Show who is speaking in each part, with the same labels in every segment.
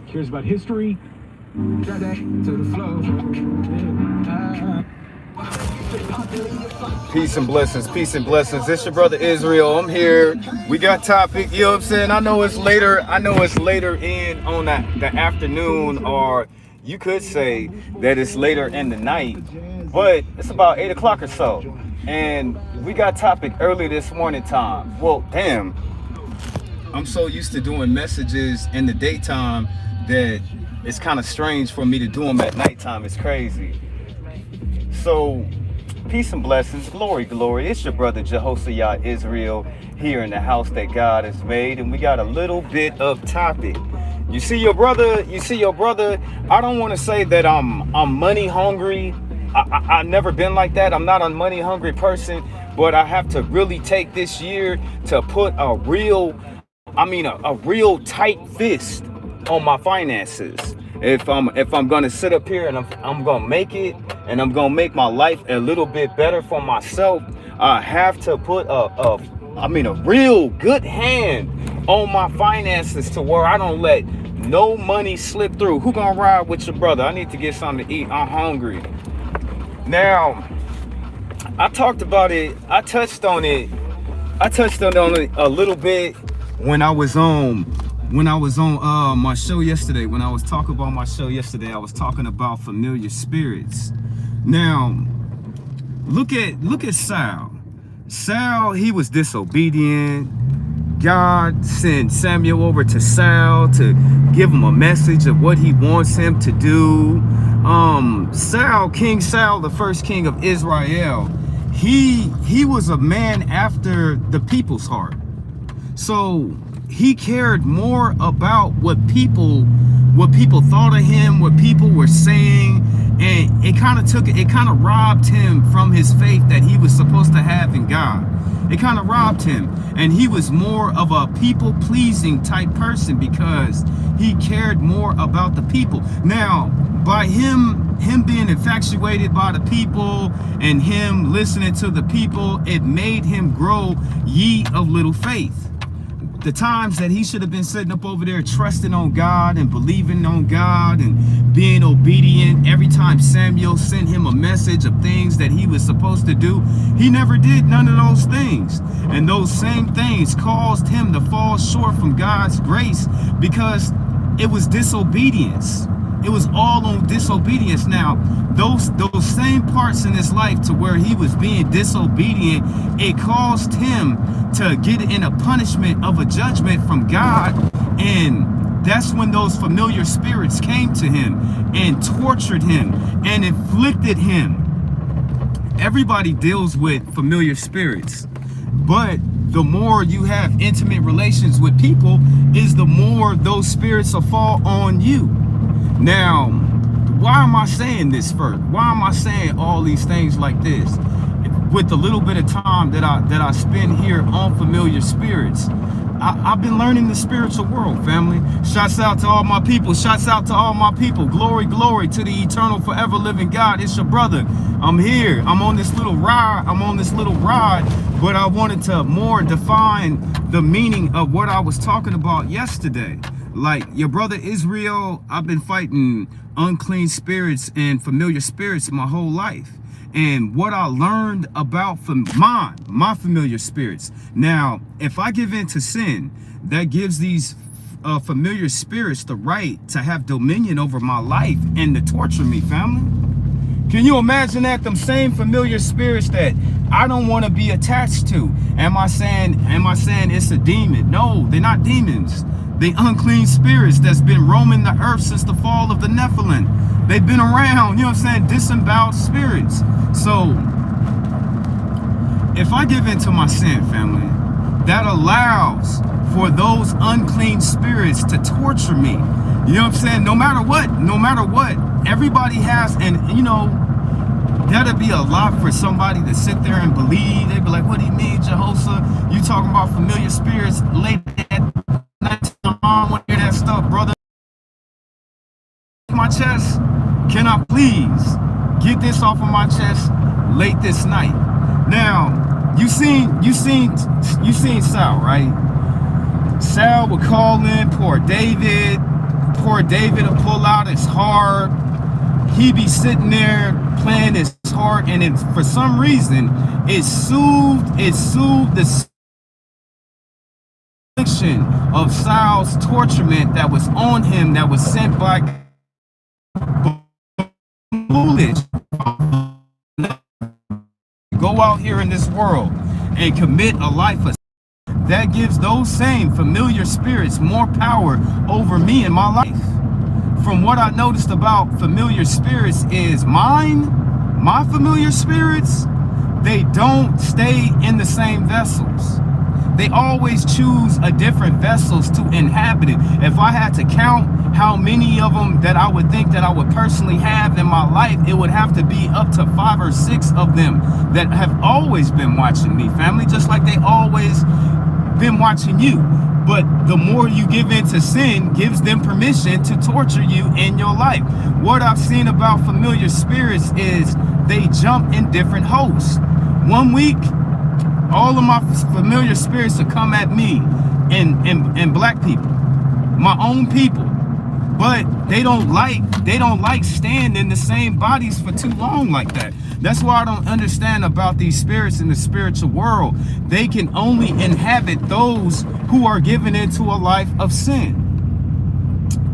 Speaker 1: Here's about history. Drag that to the flow.
Speaker 2: Peace and blessings, peace and blessings. It's your brother Israel. I'm here. We got topic, you know what I'm saying? I know it's later in on the afternoon, or you could say that it's later in the night, but it's about 8 o'clock or so. And we got topic early this morning time. Well, damn. I'm so used to doing messages in the daytime that it's kind of strange for me to do them at nighttime. It's crazy. So, peace and blessings, glory, glory. It's your brother Jehoshaphat Israel here in the house that God has made, and we got a little bit of topic. You see your brother. I don't want to say that I'm money hungry. I've never been like that. I'm not a money hungry person, but I have to really take this year to put a real tight fist on my finances. If I'm gonna sit up here and I'm gonna make it, and I'm gonna make my life a little bit better for myself, I have to put a real good hand on my finances to where I don't let no money slip through. Who gonna ride with your brother? I need to get something to eat. I'm hungry. Now, I talked about it. I touched on it a little bit when I was on my show yesterday. When I was talking about my show yesterday, I was talking about familiar spirits. Now, look at Saul. Saul, he was disobedient. God sent Samuel over to Saul to give him a message of what he wants him to do. King Saul, the first king of Israel, he was a man after the people's heart. So he cared more about what people thought of him, what people were saying, and it kind of robbed him from his faith that he was supposed to have in God. It kind of robbed him, and he was more of a people-pleasing type person because he cared more about the people. Now, by him being infatuated by the people and him listening to the people, it made him grow ye of little faith. The times that he should have been sitting up over there trusting on God and believing on God and being obedient, every time Samuel sent him a message of things that he was supposed to do, he never did none of those things. And those same things caused him to fall short from God's grace because it was disobedience. It was all on disobedience. Now, those same parts in his life to where he was being disobedient, it caused him to get in a punishment of a judgment from God. And that's when those familiar spirits came to him and tortured him and inflicted him. Everybody deals with familiar spirits, but the more you have intimate relations with people is the more those spirits will fall on you. Now, why am I saying this first? Why am I saying all these things like this? With the little bit of time that I spend here on familiar spirits, I've been learning the spiritual world, family. Shouts out to all my people. Shouts out to all my people. Glory, glory to the eternal, forever living God. It's your brother. I'm here. I'm on this little ride. But I wanted to more define the meaning of what I was talking about yesterday. Like your brother Israel, I've been fighting unclean spirits and familiar spirits my whole life. And what I learned about from my familiar spirits. Now, if I give in to sin, that gives these familiar spirits the right to have dominion over my life and to torture me, family. Can you imagine that? Them same familiar spirits that I don't want to be attached to. Am I saying it's a demon? No, they're not demons. The unclean spirits that's been roaming the earth since the fall of the Nephilim. They've been around, you know what I'm saying? Disemboweled spirits. So, if I give in to my sin, family, that allows for those unclean spirits to torture me. You know what I'm saying? No matter what, everybody has, and you know, that'd be a lot for somebody to sit there and believe. They'd be like, what do you mean, Jehoshaphat? You talking about familiar spirits late at night? I want to hear that stuff, brother. My chest, can I please get this off of my chest late this night? Now, you seen Saul, right? Saul would call in poor David, poor David will pull out his harp. He be sitting there playing his harp, and it, for some reason, it soothed the affliction of Saul's torturement that was on him, that was sent by foolish. Go out here in this world and commit a life of that gives those same familiar spirits more power over me in my life. From what I noticed about familiar spirits is my familiar spirits, they don't stay in the same vessels. They always choose a different vessels to inhabit it. If I had to count how many of them that I would think that I would personally have in my life, it would have to be up to 5 or 6 of them that have always been watching me, family, just like they always been watching you. But the more you give in to sin gives them permission to torture you in your life. What I've seen about familiar spirits is they jump in different hosts. One week, all of my familiar spirits will come at me and black people, my own people. But they don't like staying in the same bodies for too long like that. That's why I don't understand about these spirits in the spiritual world. They can only inhabit those who are given into a life of sin.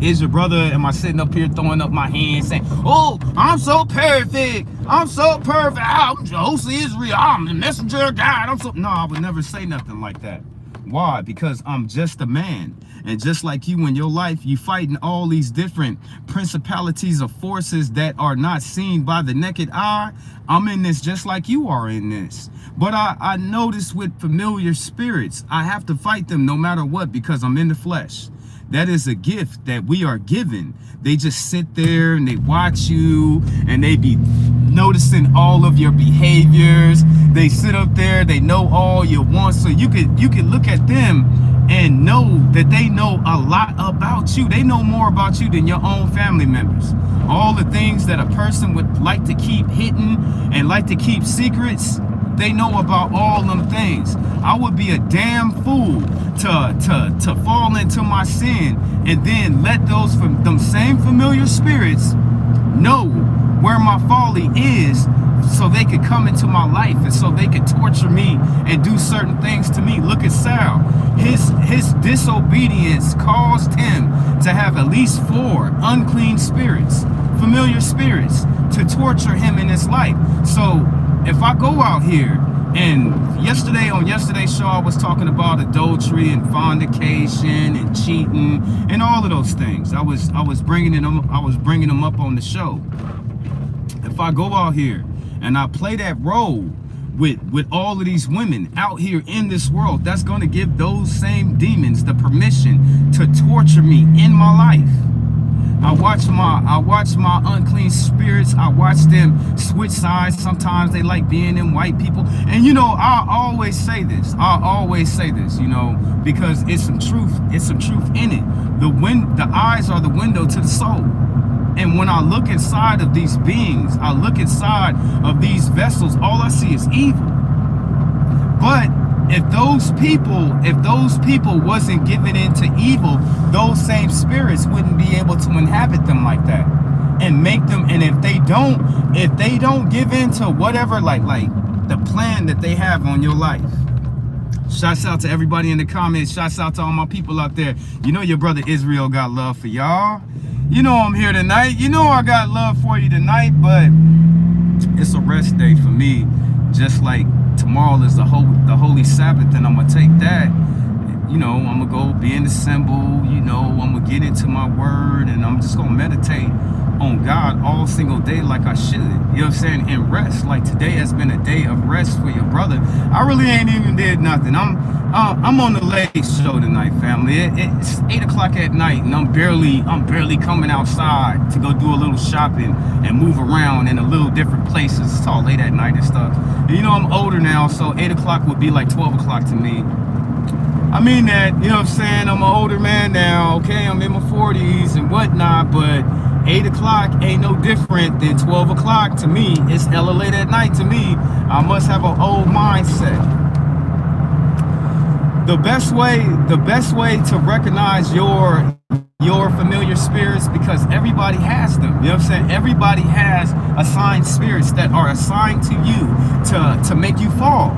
Speaker 2: Is your brother, am I sitting up here throwing up my hands saying, oh, I'm so perfect. I'm so perfect. I'm Jehoshaphat Israel. I'm the messenger of God. I'm so... No, I would never say nothing like that. Why? Because I'm just a man. And just like you in your life, you fighting all these different principalities of forces that are not seen by the naked eye. I'm in this just like you are in this. But I notice with familiar spirits, I have to fight them no matter what because I'm in the flesh. That is a gift that we are given. They just sit there and they watch you and they be noticing all of your behaviors. They sit up there, they know all your wants. So you could look at them and know that they know a lot about you. They know more about you than your own family members. All the things that a person would like to keep hidden and like to keep secrets, they know about all them things. I would be a damn fool to fall into my sin and then let them same familiar spirits know where my folly is, so they could come into my life and so they could torture me and do certain things to me. Look at Saul. His disobedience caused him to have at least 4 unclean spirits, familiar spirits, to torture him in his life. So if I go out here, and on yesterday's show I was talking about adultery and fornication and cheating and all of those things. I was bringing them up on the show. If I go out here and I play that role with all of these women out here in this world, that's going to give those same demons the permission to torture me in my life. I watch my unclean spirits. I watch them switch sides. Sometimes they like being in white people. And I always say this, because it's some truth in it. The eyes are the window to the soul. And when I look inside of these beings, I look inside of these vessels, all I see is evil. But if those people wasn't given into evil, those same spirits wouldn't be able to inhabit them like that and make them. And if they don't give in to whatever, like the plan that they have on your life. Shouts out to everybody in the comments. Shouts out to all my people out there. Your brother Israel got love for y'all. I'm here tonight. I got love for you tonight, but it's a rest day for me. Just like tomorrow is the holy Sabbath, and I'm gonna take that. I'm gonna go be in the symbol. I'm gonna get into my word, and I'm just gonna meditate on God all single day like I should. You know what I'm saying? And rest. Like today has been a day of rest for your brother. I really ain't even did nothing. I'm on the late show tonight, family. It's 8 o'clock at night, and I'm barely coming outside to go do a little shopping and move around in a little different places. It's all late at night and stuff. And I'm older now, so 8 o'clock would be like 12 o'clock to me. I mean that, you know what I'm saying? I'm an older man now, okay? I'm in my 40s and whatnot, but 8 o'clock ain't no different than 12 o'clock to me. It's hella late at night to me. I must have an old mindset. The best way to recognize your your familiar spirits, because everybody has them. You know what I'm saying? Everybody has assigned spirits that are assigned to you to make you fall,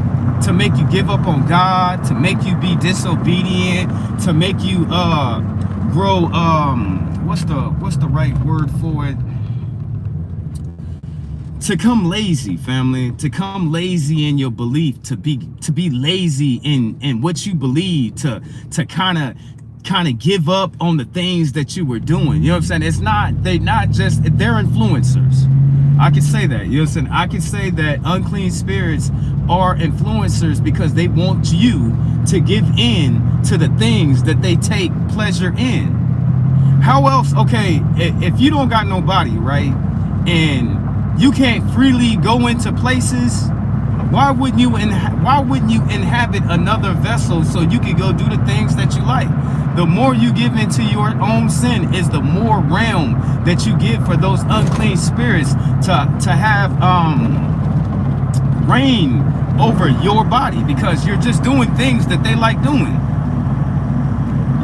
Speaker 2: to make you give up on God, to make you be disobedient, to make you grow what's the right word for it? To come lazy, family, to come lazy in your belief, to be lazy in what you believe, to kind of give up on the things that you were doing. You know what I'm saying? They're influencers. I can say that. You know what I'm saying? I can say that unclean spirits are influencers because they want you to give in to the things that they take pleasure in. How else? Okay, if you don't got nobody, right, and you can't freely go into places, why wouldn't you inhabit another vessel so you can go do the things that you like? The more you give into your own sin is the more realm that you give for those unclean spirits to have reign over your body, because you're just doing things that they like doing.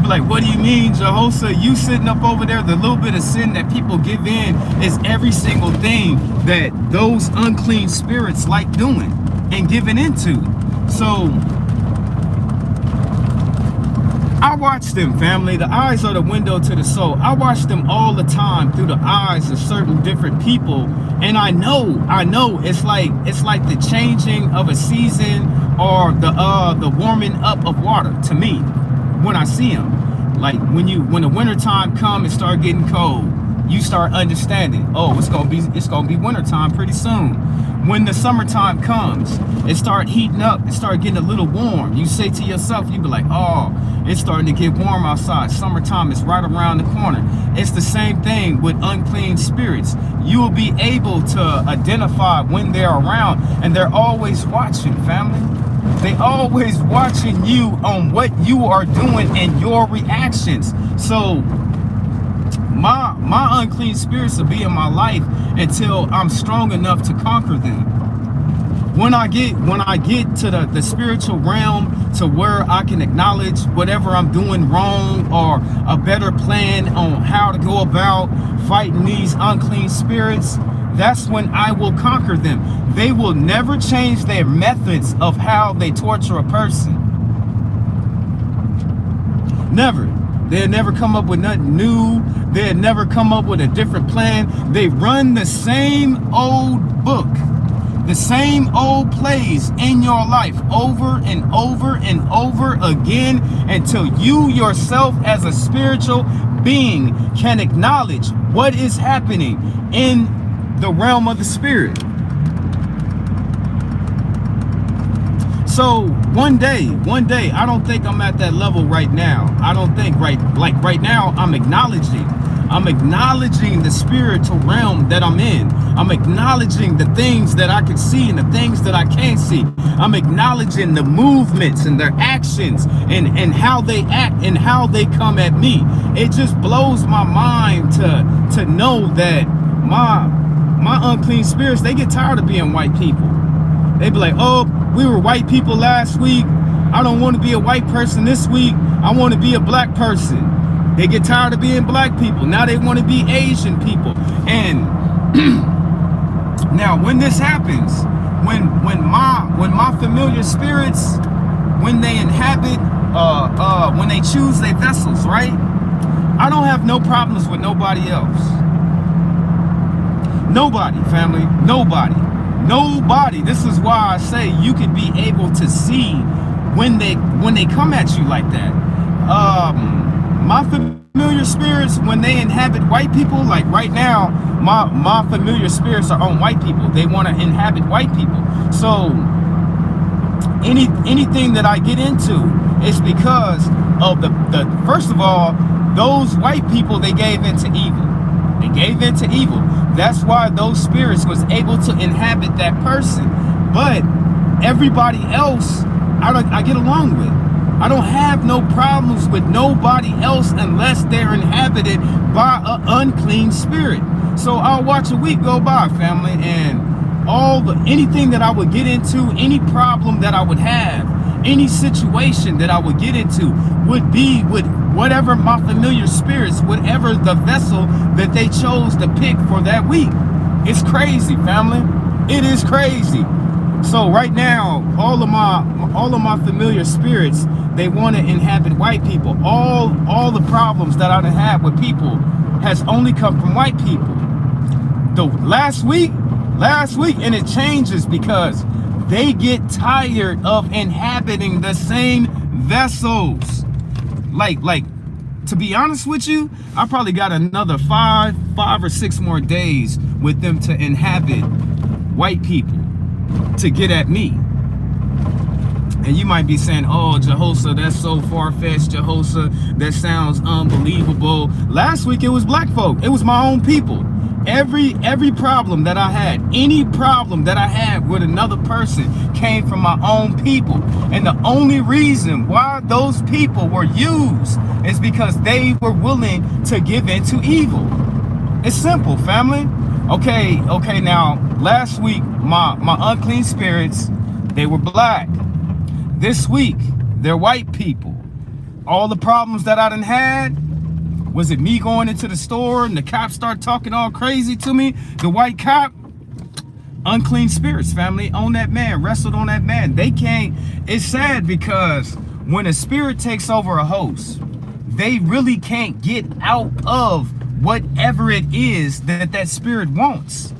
Speaker 2: Like, what do you mean, Jehoshaphat? You sitting up over there, the little bit of sin that people give in is every single thing that those unclean spirits like doing and giving into. So I watch them, family. The eyes are the window to the soul. I watch them all the time through the eyes of certain different people, and I know it's like the changing of a season or the warming up of water to me. When I see them, like when the winter time come and start getting cold, you start understanding, oh, it's gonna be winter time pretty soon. When the summertime comes, it start heating up, it start getting a little warm. You say to yourself, you be like, oh, it's starting to get warm outside. Summertime is right around the corner. It's the same thing with unclean spirits. You will be able to identify when they're around, and they're always watching, family. They always watching you on what you are doing and your reactions. So my unclean spirits will be in my life until I'm strong enough to conquer them. When I get to the spiritual realm, to where I can acknowledge whatever I'm doing wrong, or a better plan on how to go about fighting these unclean spirits, that's when I will conquer them. They will never change their methods of how they torture a person. Never. They'll never come up with nothing new. They'll never come up with a different plan. They run the same old book, the same old plays in your life over and over and over again, until you yourself as a spiritual being can acknowledge what is happening in the realm of the spirit. So one day, I don't think I'm at that level right now. I don't think right now I'm acknowledging the spiritual realm that I'm in. I'm acknowledging the things that I can see and the things that I can't see. I'm acknowledging the movements and their actions and how they act and how they come at me. It just blows my mind to know that my unclean spirits, they get tired of being white people. They be like, oh, we were white people last week. I don't want to be a white person this week. I want to be a black person. They get tired of being black people. Now they want to be Asian people. And now when this happens, when my familiar spirits, when they inhabit, when they choose their vessels, right? I don't have no problems with nobody else. Nobody, family, nobody. This is why I say you could be able to see when they come at you like that. My familiar spirits, when they inhabit white people, like right now, my familiar spirits are on white people. They want to inhabit white people. So anything that I get into is because of the first of all, those white people, they gave into evil. They gave into evil. That's why those spirits was able to inhabit that person. But everybody else, I get along with. I don't have no problems with nobody else unless they're inhabited by an unclean spirit. So I'll watch a week go by, family, and anything that I would get into, any problem that I would have, any situation that I would get into would whatever my familiar spirits, whatever the vessel that they chose to pick for that week. It's crazy, family. It is crazy. So right now, all of my familiar spirits, they want to inhabit white people. All the problems that I done had with people has only come from white people. The last week, and it changes because they get tired of inhabiting the same vessels. Like, to be honest with you, I probably got another five or six more days with them to inhabit white people to get at me. And you might be saying, oh, Jehoshaphat, that's so far-fetched. Jehoshaphat, that sounds unbelievable. Last week, it was black folk. It was my own people. Every problem that I had, any problem that I had with another person came from my own people. And the only reason why those people were used is because they were willing to give in to evil. It's simple, family. Okay, now, last week, my unclean spirits, they were black. This week, they're white people. All the problems that I done had, was it me going into the store and the cop start talking all crazy to me? The white cop, unclean spirits, family, on that man, wrestled on that man. They can't, it's sad because when a spirit takes over a host, they really can't get out of whatever it is that spirit wants.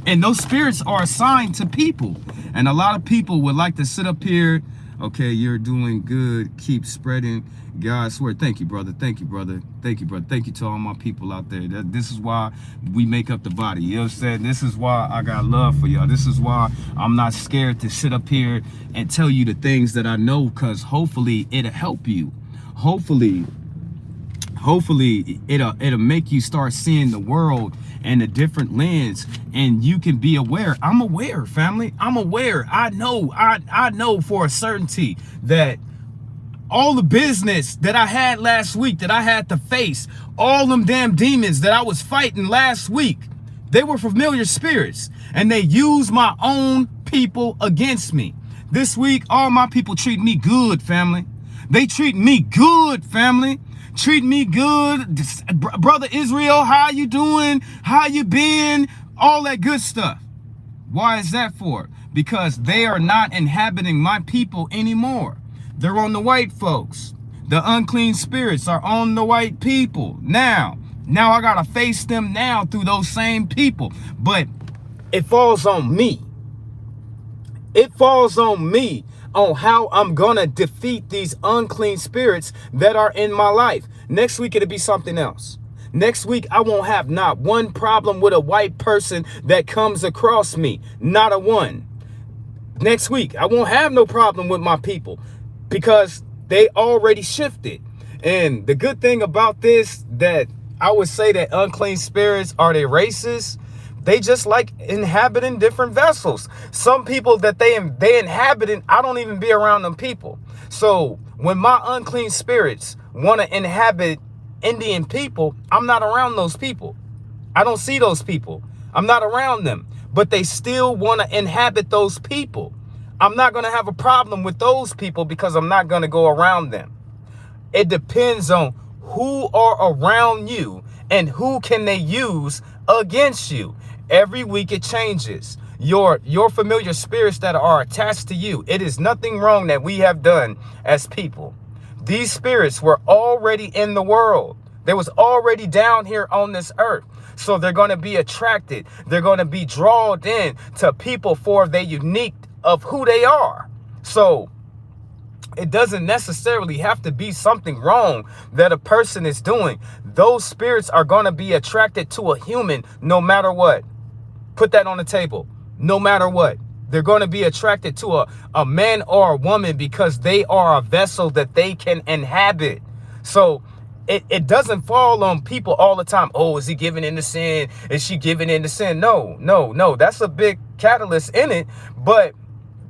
Speaker 2: And those spirits are assigned to people. And a lot of people would like to sit up here, okay, you're doing good, keep spreading God's word. Thank you, brother. Thank you, brother. Thank you, brother. Thank you to all my people out there. This is why we make up the body. You know what I'm saying? This is why I got love for y'all. This is why I'm not scared to sit up here and tell you the things that I know, because hopefully it'll help you. Hopefully it'll make you start seeing the world in a different lens, and you can be aware. I'm aware, family. I'm aware. I know for a certainty that all the business that I had last week, that I had to face, all them damn demons that I was fighting last week, they were familiar spirits, and they used my own people against me. This week, all my people treat me good, family. They treat me good, family. Treat me good. Brother Israel, how you doing? How you been? All that good stuff. Why is that for? Because they are not inhabiting my people anymore. They're on the white folks. The unclean spirits are on the white people. Now I gotta face them now through those same people. But it falls on me. It falls on me on how I'm gonna defeat these unclean spirits that are in my life. Next week, it'll be something else. Next week, I won't have not one problem with a white person that comes across me. Not a one. Next week, I won't have no problem with my people because they already shifted. And the good thing about this, that I would say that unclean spirits, are they racist? They just like inhabiting different vessels. Some people that they inhabit, I don't even be around them people. So when my unclean spirits want to inhabit Indian people, I'm not around those people. I don't see those people. I'm not around them. But they still want to inhabit those people. I'm not going to have a problem with those people because I'm not going to go around them. It depends on who are around you and who can they use against you. Every week it changes. Your familiar spirits that are attached to you. It is nothing wrong that we have done as people. These spirits were already in the world. They was already down here on this earth. So they're going to be attracted. They're going to be drawn in to people for their unique of who they are. So it doesn't necessarily have to be something wrong that a person is doing. Those spirits are going to be attracted to a human no matter what. Put that on the table. No matter what. They're going to be attracted to a man or a woman because they are a vessel that they can inhabit. So it doesn't fall on people all the time. Oh, is he giving into sin? Is she giving into sin? No. That's a big catalyst in it. But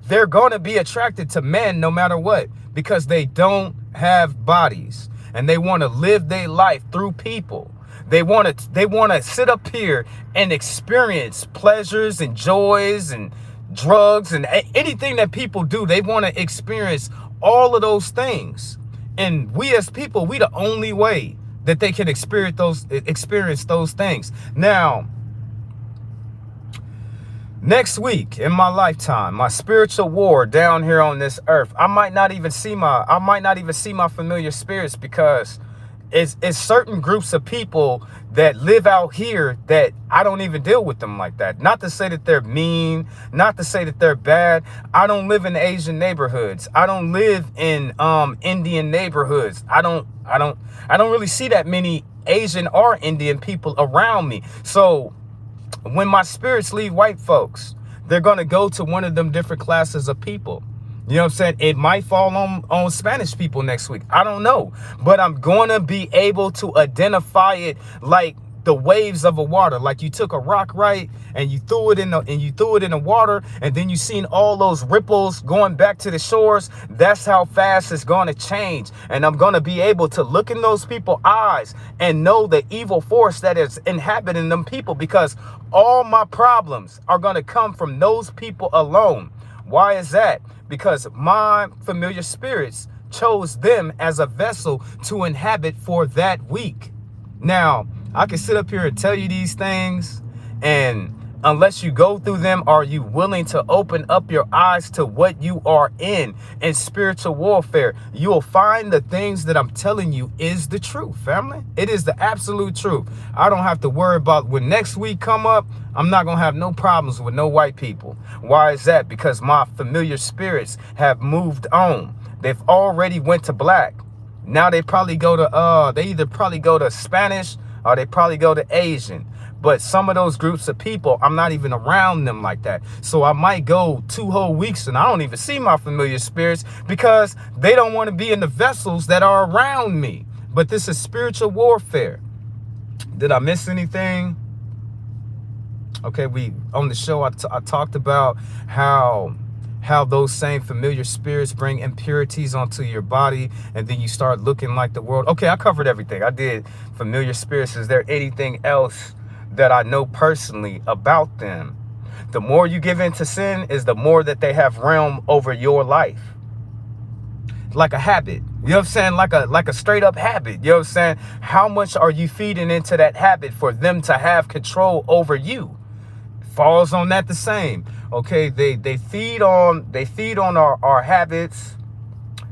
Speaker 2: they're going to be attracted to men no matter what, because they don't have bodies and they want to live their life through people. They want to sit up here and experience pleasures and joys and drugs and anything that people do. They want to experience all of those things. And we as people, we the only way that they can experience those things. Now, next week in my lifetime, my spiritual war down here on this earth, I might not even see my familiar spirits, because it's certain groups of people that live out here that I don't even deal with them like that. Not to say that they're mean, not to say that they're bad. I don't live in Asian neighborhoods. I don't live in Indian neighborhoods. I don't really see that many Asian or Indian people around me. So when my spirits leave white folks, they're going to go to one of them different classes of people. You know what I'm saying? It might fall on Spanish people next week. I don't know. But I'm going to be able to identify it like the waves of a water. Like you took a rock, right? And you threw it in the water, and then you seen all those ripples going back to the shores. That's how fast it's going to change. And I'm going to be able to look in those people's eyes and know the evil force that is inhabiting them people, because all my problems are going to come from those people alone. Why is that? Because my familiar spirits chose them as a vessel to inhabit for that week. Now, I can sit up here and tell you these things, and unless you go through them, are you willing to open up your eyes to what you are in spiritual warfare, you will find the things that I'm telling you is the truth, family. It is the absolute truth. I don't have to worry about when next week come up. I'm not going to have no problems with no white people. Why is that? Because my familiar spirits have moved on. They've already went to black. Now they probably go to, they either probably go to Spanish or they probably go to Asian. But some of those groups of people, I'm not even around them like that. So I might go 2 whole weeks and I don't even see my familiar spirits, because they don't want to be in the vessels that are around me. But this is spiritual warfare. Did I miss anything? Okay, on the show, I talked about how those same familiar spirits bring impurities onto your body, and then you start looking like the world. Okay, I covered everything. I did familiar spirits. Is there anything else that I know personally about them? The more you give into sin is the more that they have realm over your life. Like a habit. You know what I'm saying? Like a straight up habit. You know what I'm saying? How much are you feeding into that habit for them to have control over you? Falls on that the same. Okay, they feed on our habits.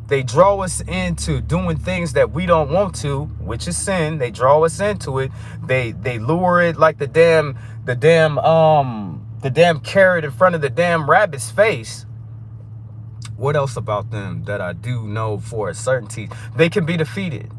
Speaker 2: They draw us into doing things that we don't want to, which is sin. They draw us into it. They lure it like the damn carrot in front of the damn rabbit's face. What else about them that I do know for a certainty? They can be defeated.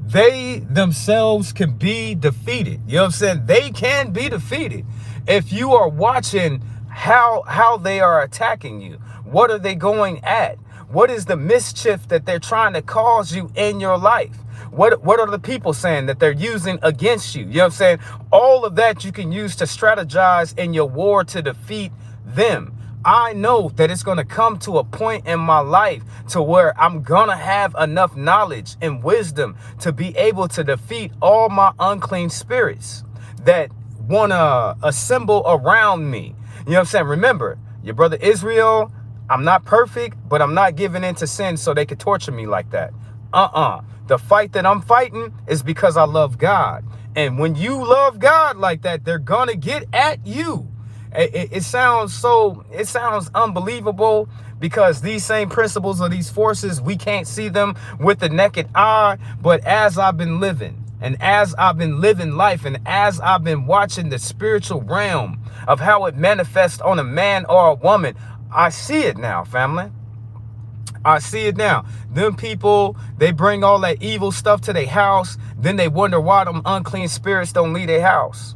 Speaker 2: They themselves can be defeated. You know what I'm saying? They can be defeated. If you are watching how they are attacking you, what are they going at? What is the mischief that they're trying to cause you in your life? What are the people saying that they're using against you? You know what I'm saying? All of that you can use to strategize in your war to defeat them. I know that it's going to come to a point in my life to where I'm going to have enough knowledge and wisdom to be able to defeat all my unclean spirits that want to assemble around me. You know what I'm saying? Remember, your brother Israel, I'm not perfect, but I'm not giving in to sin so they could torture me like that. The fight that I'm fighting is because I love God. And when you love God like that, they're going to get at you. It sounds unbelievable, because these same principles or these forces, we can't see them with the naked eye. But as I've been living, and as I've been living life, and as I've been watching the spiritual realm of how it manifests on a man or a woman, I see it now, family. I see it now. Them people, they bring all that evil stuff to their house. Then they wonder why them unclean spirits don't leave their house.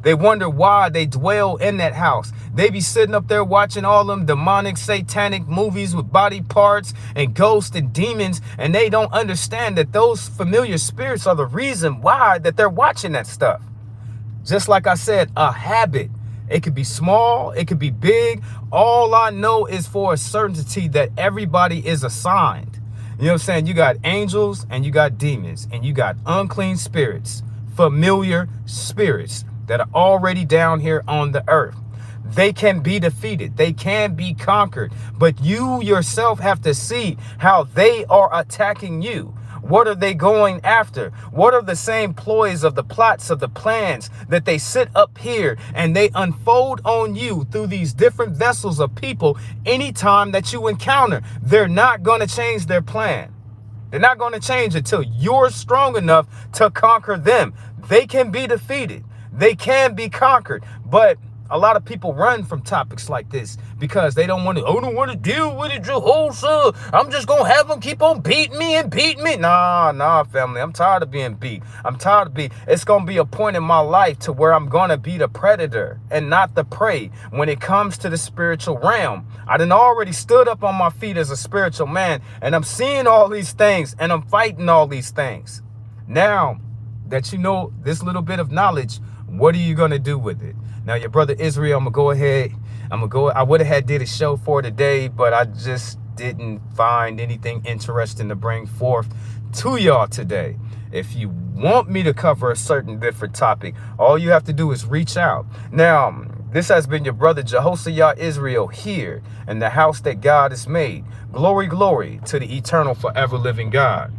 Speaker 2: They wonder why they dwell in that house. They be sitting up there watching all them demonic, satanic movies with body parts and ghosts and demons, and they don't understand that those familiar spirits are the reason why that they're watching that stuff. Just like I said, a habit. It could be small, it could be big. All I know is for a certainty that everybody is assigned. You know what I'm saying? You got angels and you got demons and you got unclean spirits, familiar spirits that are already down here on the earth. they can be defeated. They can be conquered. But you yourself have to see how they are attacking you. What are they going after? What are the same ploys of the plots of the plans that they sit up here and they unfold on you through these different vessels of people anytime that you encounter? They're not going to change their plan. They're not going to change until you're strong enough to conquer them. They can be defeated. They can be conquered. But a lot of people run from topics like this because they don't want to. I don't want to deal with it, Jehoshaphat. I'm just going to have them keep on beating me and beating me. Nah, family. I'm tired of being beat. I'm tired of being. It's going to be a point in my life to where I'm going to be the predator and not the prey when it comes to the spiritual realm. I done already stood up on my feet as a spiritual man, and I'm seeing all these things and I'm fighting all these things. Now that you know this little bit of knowledge, what are you going to do with it? Now, your brother Israel, I'm going to go ahead. I would have did a show for today, but I just didn't find anything interesting to bring forth to y'all today. If you want me to cover a certain different topic, all you have to do is reach out. Now, this has been your brother Jehoshaphat Israel here in the house that God has made. Glory, glory to the eternal forever living God.